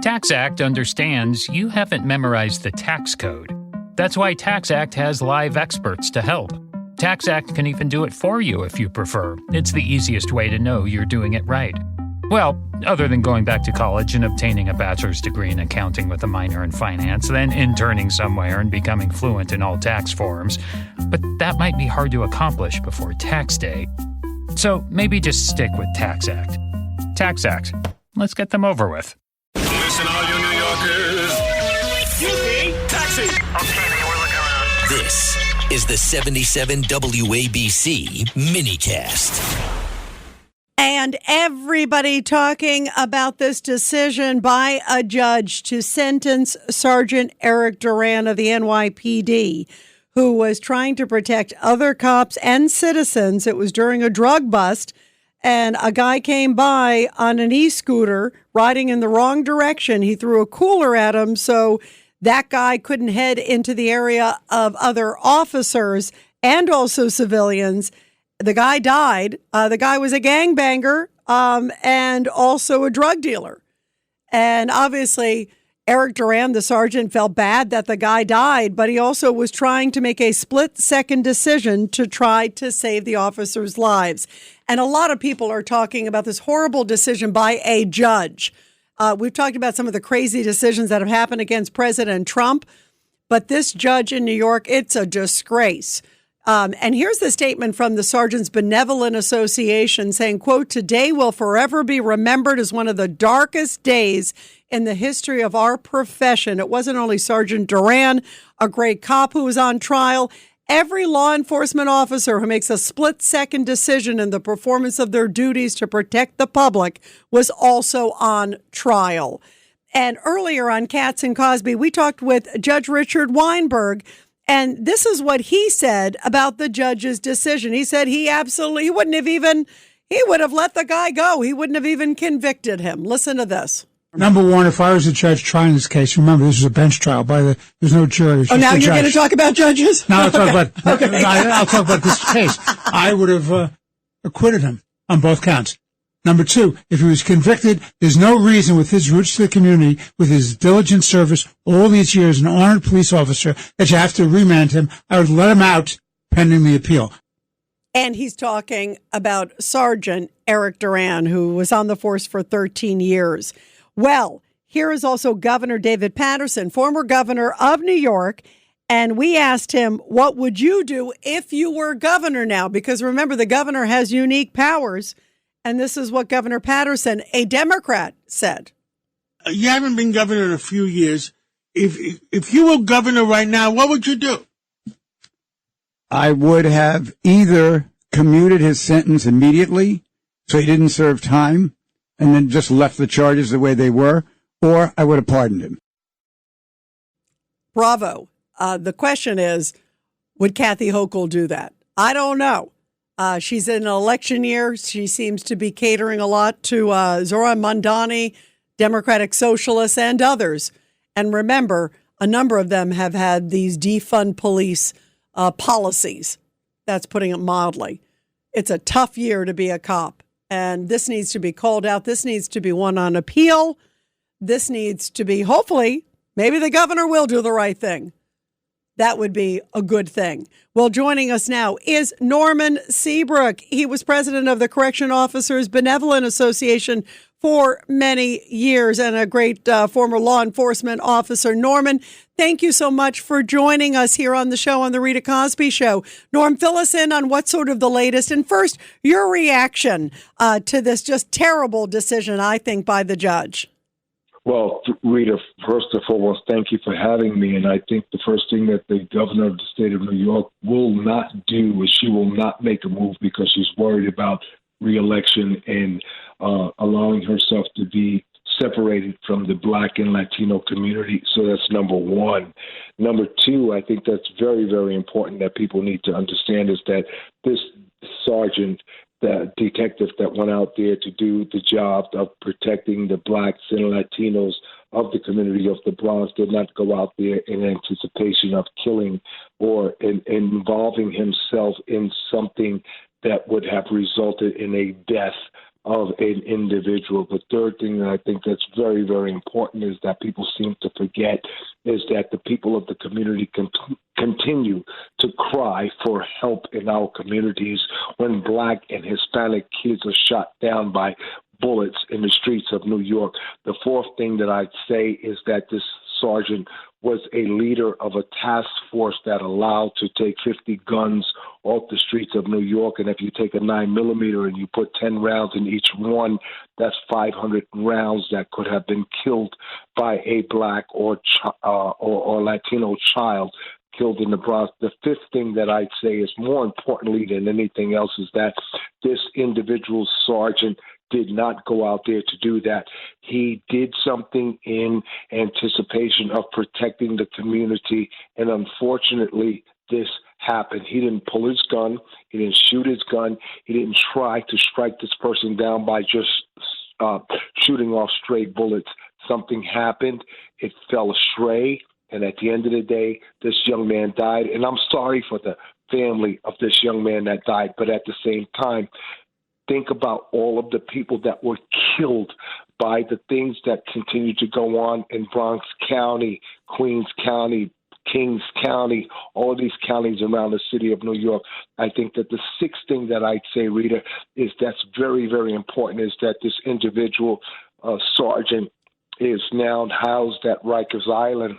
TaxAct understands you haven't memorized the tax code. That's why TaxAct has live experts to help. TaxAct can even do it for you if you prefer. It's the easiest way to know you're doing it right. Well, other than going back to college and obtaining a bachelor's degree in accounting with a minor in finance, then interning somewhere and becoming fluent in all tax forms. But that might be hard to accomplish before tax day. So maybe just stick with TaxAct. TaxAct. Let's get them over with. Listen, all you New Yorkers. Excuse me. Taxi. Okay, we're looking around. This is the 77 WABC minicast. And everybody talking about this decision by a judge to sentence Sergeant Eric Duran of the NYPD, who was trying to protect other cops and citizens. It was during a drug bust, and a guy came by on an e-scooter riding in the wrong direction. He threw a cooler at him, so that guy couldn't head into the area of other officers and also civilians. The guy died. The guy was a gangbanger and also a drug dealer. And obviously, Eric Duran, the sergeant, felt bad that the guy died, but he also was trying to make a split-second decision to try to save the officers' lives. And a lot of people are talking about this horrible decision by a judge. We've talked about some of the crazy decisions that have happened against President Trump, but this judge in New York, it's a disgrace. And here's the statement from the Sergeants Benevolent Association saying, quote, "Today will forever be remembered as one of the darkest days in the history of our profession." It wasn't only Sergeant Duran, a great cop who was on trial. Every law enforcement officer who makes a split-second decision in the performance of their duties to protect the public was also on trial. And earlier on Katz and Cosby, we talked with Judge Richard Weinberg. And this is what he said about the judge's decision. He said he would have let the guy go. He wouldn't have even convicted him. Listen to this. Number one, if I was a judge trying this case, remember this is a bench trial. There's no jury. Oh, now you're going to talk about judges? Now I'll talk about this case. I would have acquitted him on both counts. Number two, if he was convicted, there's no reason with his roots to the community, with his diligent service all these years, an honored police officer, that you have to remand him. I would let him out pending the appeal. And he's talking about Sergeant Eric Duran, who was on the force for 13 years. Well, here is also Governor David Paterson, former governor of New York. And we asked him, what would you do if you were governor now? Because remember, the governor has unique powers. And this is what Governor Paterson, a Democrat, said. You haven't been governor in a few years. If you were governor right now, what would you do? I would have either commuted his sentence immediately so he didn't serve time and then just left the charges the way they were, or I would have pardoned him. Bravo. The question is, would Kathy Hochul do that? I don't know. She's in an election year. She seems to be catering a lot to Zoran Mondani, Democratic Socialists, and others. And remember, a number of them have had these defund police policies. That's putting it mildly. It's a tough year to be a cop. And this needs to be called out. This needs to be won on appeal. This needs to be, hopefully, maybe the governor will do the right thing. That would be a good thing. Well, joining us now is Norman Seabrook. He was president of the Correction Officers Benevolent Association for many years and a great former law enforcement officer. Norman, thank you so much for joining us here on the show, on the Rita Cosby Show. Norm, fill us in on what's sort of the latest. And first, your reaction to this just terrible decision, I think, by the judge. Well, Rita, first and foremost, thank you for having me. And I think the first thing that the governor of the state of New York will not do is she will not make a move because she's worried about reelection and allowing herself to be separated from the Black and Latino community. So that's number one. Number two, I think that's very, very important that people need to understand is that this sergeant, the detective that went out there to do the job of protecting the Blacks and Latinos of the community of the Bronx did not go out there in anticipation of killing or involving himself in something that would have resulted in a death of an individual. The third thing that I think that's very, very important is that people seem to forget is that the people of the community continue to cry for help in our communities when Black and Hispanic kids are shot down by bullets in the streets of New York. The fourth thing that I'd say is that this sergeant was a leader of a task force that allowed to take 50 guns off the streets of New York. And if you take a 9mm and you put 10 rounds in each one, that's 500 rounds that could have been killed by a Black or Latino child killed in the Bronx. The fifth thing that I'd say is more importantly than anything else is that this individual sergeant did not go out there to do that. He did something in anticipation of protecting the community, and unfortunately, this happened. He didn't pull his gun. He didn't shoot his gun. He didn't try to strike this person down by just shooting off stray bullets. Something happened. It fell astray, and at the end of the day, this young man died, and I'm sorry for the family of this young man that died, but at the same time, think about all of the people that were killed by the things that continue to go on in Bronx County, Queens County, Kings County, all of these counties around the city of New York. I think that the sixth thing that I'd say, Rita, is that's very, very important is that this individual sergeant is now housed at Rikers Island.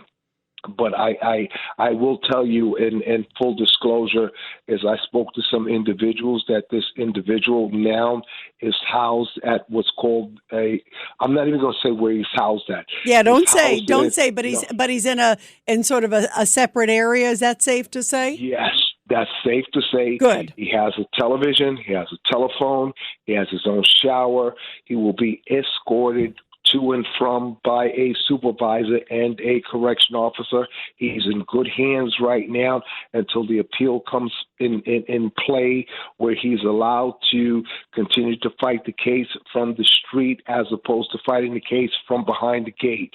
But I will tell you in full disclosure, as I spoke to some individuals, that this individual now is housed at what's called I'm not even going to say where he's housed at. Yeah, don't say, but he's in sort of a separate area. Is that safe to say? Yes. That's safe to say. Good. He has a television. He has a telephone. He has his own shower. He will be escorted to and from by a supervisor and a correction officer. He's in good hands right now until the appeal comes in play, where he's allowed to continue to fight the case from the street as opposed to fighting the case from behind the gate.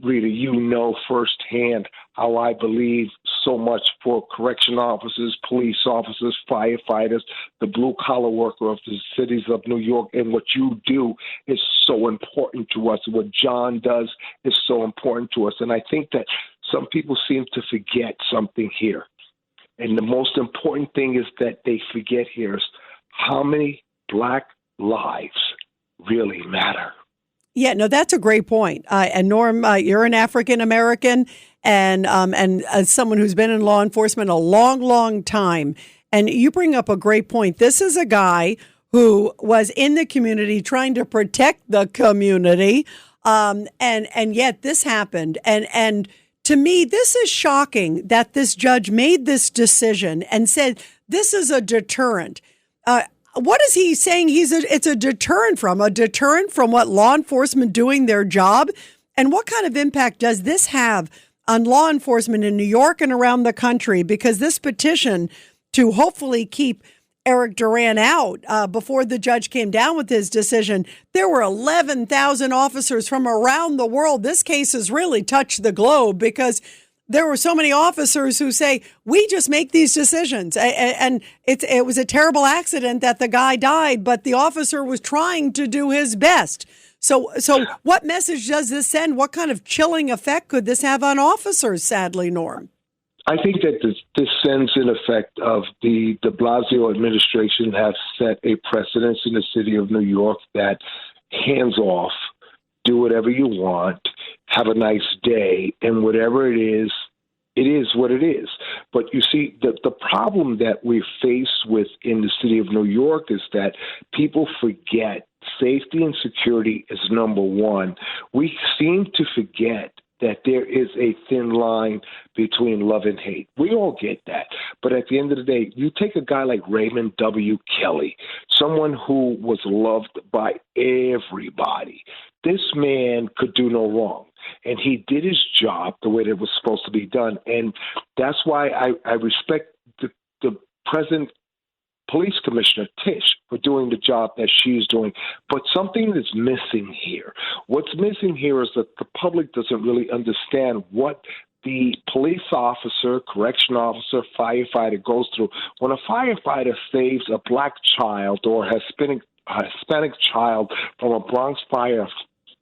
Rita, you know firsthand how I believe so much for correction officers, police officers, firefighters, the blue-collar worker of the cities of New York, and what you do is so important to us. What John does is so important to us. And I think that some people seem to forget something here. And the most important thing is that they forget here is how many Black lives really matter. Yeah, no, that's a great point. And Norm, you're an African American and as someone who's been in law enforcement a long, long time. And you bring up a great point. This is a guy who was in the community trying to protect the community. And yet this happened. And to me, this is shocking that this judge made this decision and said this is a deterrent. What is he saying? It's a deterrent from? A deterrent from what law enforcement doing their job? And what kind of impact does this have on law enforcement in New York and around the country? Because this petition to hopefully keep Eric Duran out before the judge came down with his decision, there were 11,000 officers from around the world. This case has really touched the globe because there were so many officers who say, we just make these decisions. And it was a terrible accident that the guy died, but the officer was trying to do his best. So what message does this send? What kind of chilling effect could this have on officers, sadly, Norm? I think that this sends an effect of the de Blasio administration has set a precedence in the city of New York that hands off, do whatever you want, have a nice day, and whatever it is what it is. But you see, the problem that we're faced with in the city of New York is that people forget safety and security is number one. We seem to forget that there is a thin line between love and hate. We all get that. But at the end of the day, you take a guy like Raymond W. Kelly, someone who was loved by everybody. This man could do no wrong. And he did his job the way that it was supposed to be done. And that's why I respect the present police commissioner, Tish, for doing the job that she's doing. But something is missing here. What's missing here is that the public doesn't really understand what the police officer, correction officer, firefighter goes through. When a firefighter saves a Black child or has Hispanic child from a Bronx fire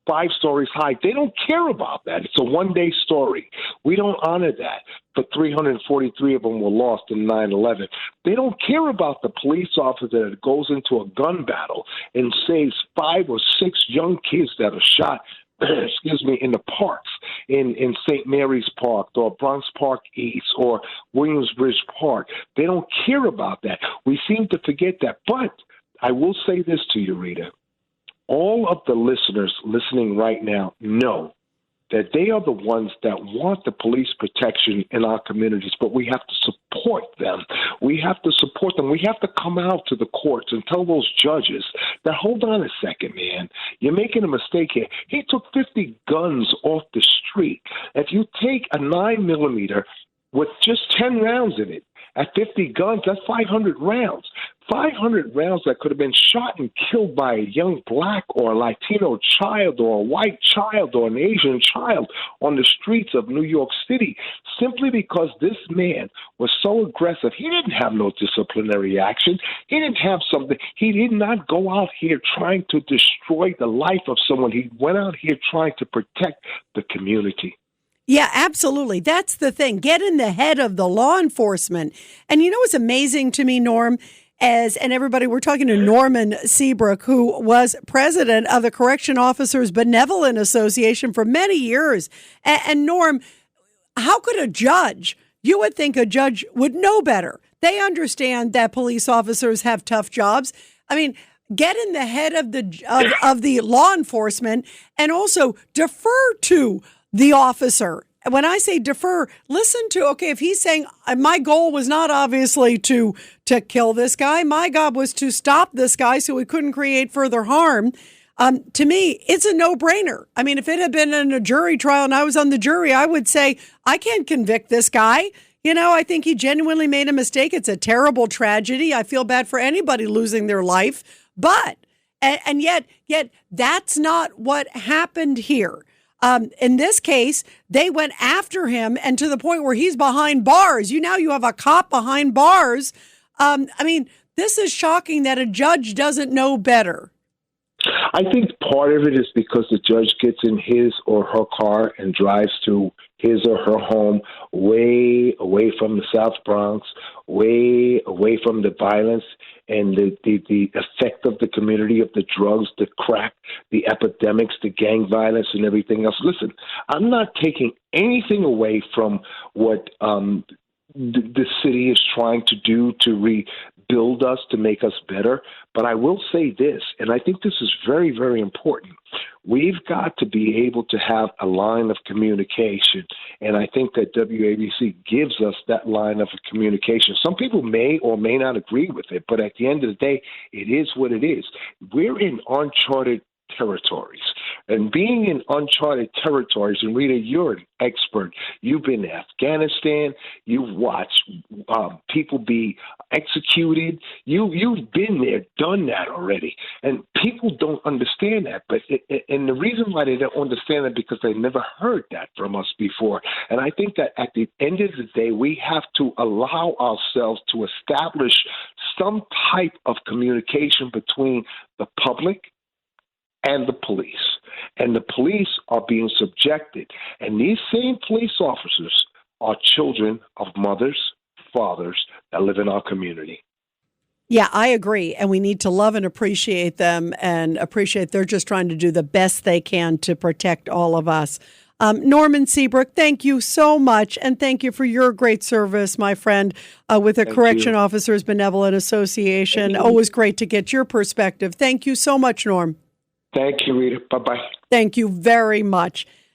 5 stories high. They don't care about that. It's a one-day story. We don't honor that. But 343 of them were lost in 9/11. They don't care about the police officer that goes into a gun battle and saves 5 or 6 young kids that are shot in the parks, in St. Mary's Park or Bronx Park East or Williamsbridge Park. They don't care about that. We seem to forget that. But I will say this to you, Rita. All of the listeners listening right now know that they are the ones that want the police protection in our communities, but we have to support them. We have to support them. We have to come out to the courts and tell those judges that, hold on a second, man, you're making a mistake here. He took 50 guns off the street. If you take a 9mm with just 10 rounds in it, at 50 guns, that's 500 rounds. 500 rounds that could have been shot and killed by a young black or Latino child or a white child or an Asian child on the streets of New York City, simply because this man was so aggressive. He didn't have no disciplinary action. He didn't have something. He did not go out here trying to destroy the life of someone. He went out here trying to protect the community. Yeah, absolutely. That's the thing. Get in the head of the law enforcement. And you know what's amazing to me, Norm, and everybody, we're talking to Norman Seabrook, who was president of the Correction Officers Benevolent Association for many years. And Norm, how could a judge, you would think a judge would know better. They understand that police officers have tough jobs. I mean, get in the head of the law enforcement and also defer to the officer. When I say defer, listen to, okay, if he's saying my goal was not obviously to kill this guy, my job was to stop this guy so we couldn't create further harm. To me, it's a no-brainer. I mean, if it had been in a jury trial and I was on the jury, I would say, I can't convict this guy. You know, I think he genuinely made a mistake. It's a terrible tragedy. I feel bad for anybody losing their life. But, and yet that's not what happened here. In this case, they went after him, and to the point where he's behind bars. You have a cop behind bars. I mean, this is shocking that a judge doesn't know better. I think part of it is because the judge gets in his or her car and drives to his or her home way away from the South Bronx, way away from the violence and the effect of the community, of the drugs, the crack, the epidemics, the gang violence, and everything else. Listen, I'm not taking anything away from what the city is trying to do to rebuild us, to make us better. But I will say this, and I think this is very, very important. We've got to be able to have a line of communication, and I think that WABC gives us that line of communication. Some people may or may not agree with it, but at the end of the day, it is what it is. We're in uncharted territories. And being in uncharted territories, and Rita, you're an expert. You've been to Afghanistan. You've watched people be executed. You've been there, done that already. And people don't understand that. And the reason why they don't understand that because they never heard that from us before. And I think that at the end of the day, we have to allow ourselves to establish some type of communication between the public and the police. And the police are being subjected. And these same police officers are children of mothers, fathers that live in our community. Yeah, I agree. And we need to love and appreciate them and appreciate they're just trying to do the best they can to protect all of us. Norman Seabrook, thank you so much. And thank you for your great service, my friend, with the Correction Officers Benevolent Association. Always great to get your perspective. Thank you so much, Norm. Thank you, Rita. Bye-bye. Thank you very much.